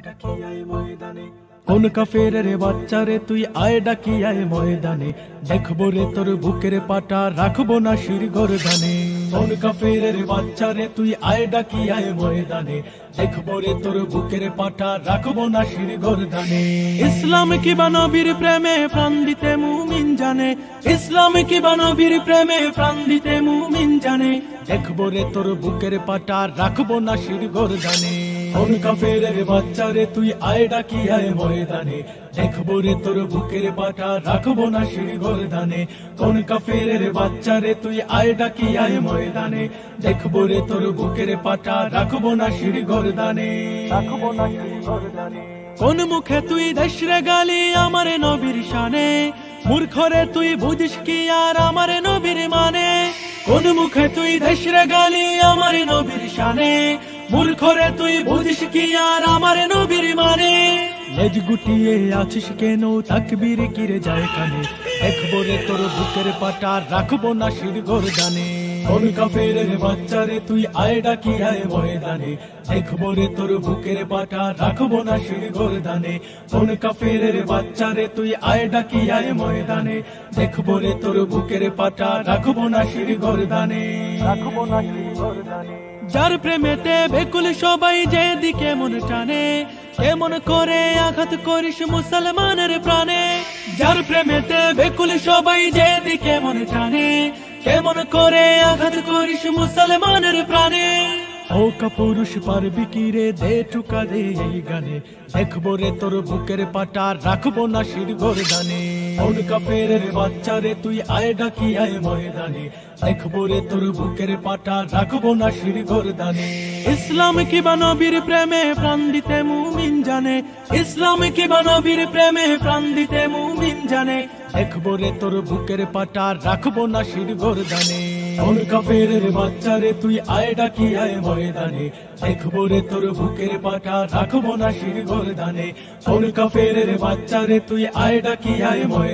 ডাকি আয় ময়দানে কোন কাফেরের বাচ্চা রে তুই আয় ডাকি আয় ময়দানে দেখবো রে তোর বুকের পাটা রাখবো না শির গর্দানে কোন কাফেরের বাচ্চা রে তুই আয় ডাকি আয় ময়দানে দেখবো রে তোর বুকের পাটা রাখবো না শির গর্দানে ইসলাম কি নবীর প্রেমে প্রাণ দিতে মুমিন জানে ইসলাম কি নবীর প্রেমে প্রাণ দিতে মুমিন জানে দেখবো রে তোর বুকের পাটা রাখবো না শির গর্দানে কোন কাফেরের বাচ্চা রে তুই আয় ডাকি আয় ময়দানে দেখবো রে তোর বুকের পাটা রাখবো না শির গর্দানে কোন কাফেরের বাচ্চা রে তুই আয় ডাকি আয় ময়দানে দেখবো রে তোর বুকের পাটা রাখবো না শির গর্দানে রাখবো না শির গর্দানে কোন মুখে তুই দেশরে গালি আমার নবীর শানে মূর্খরে তুই বুঝিস কি আর আমার নবীর মানে কোন মুখে তুই দেশরে গালি আমার নবীর শানে মূর্খরে তুই বুঝিস কি আর আমার নবীর মানে লেজ গুটিয়ে আছিস কেন তাকবীর কিরে যায় কানে দেখবো রে তোর বুকের পাটা রাখবো না শির গর্দানে কোন কাফেরের বাচ্চা রে তুই আয় ডাকি আয় ময়দানে দেখবো রে তোর বুকের পাটা রাখবো না শির গর্দানে কোন কাফেরের বাচ্চা রে তুই আয় ডাকি আয় ময়দানে দেখবো রে তোর বুকের পাটা রাখবো না শির গর্দানে রাখবো না শির গর্দানে যার প্রেমেতে বেকুল সবাই যেদিকে মন টানে এমন করে আঘাত করিস মুসলমানের প্রাণে যার প্রেমেতে বেকুল সবাই যেদিকে মন টানে কেমন করে আঘাত করিস মুসলমানের প্রাণে ও কাপুরুষ পারবি কি রে দে টুকা দে এই গানে দেখবো রে তোর বুকের পাটা রাখবো না শির গর্দানে কোন কাফেরের বাচ্চা রে তুই আয় ডাকি আয় ময়দানে দেখবো রে তোর বুকের পাটা রাখবো না শির গর্দানে ইসলাম কি নবীর প্রেমে প্রাণ দিতে মুমিন জানে ইসলাম কি নবীর প্রেমে প্রাণ দিতে মুমিন জানে দেখবো রে তোর বুকের পাটা রাখবো না শির গর্দানে কোন কাফেরের বাচ্চা রে তুই আয় ডাকি আয় ময়দানে দেখবো রে তোর বুকের পাটা রাখবো না শির গর্দানে কোন কাফেরের বাচ্চা রে তুই আয় ডাকি আয় ময়দানে।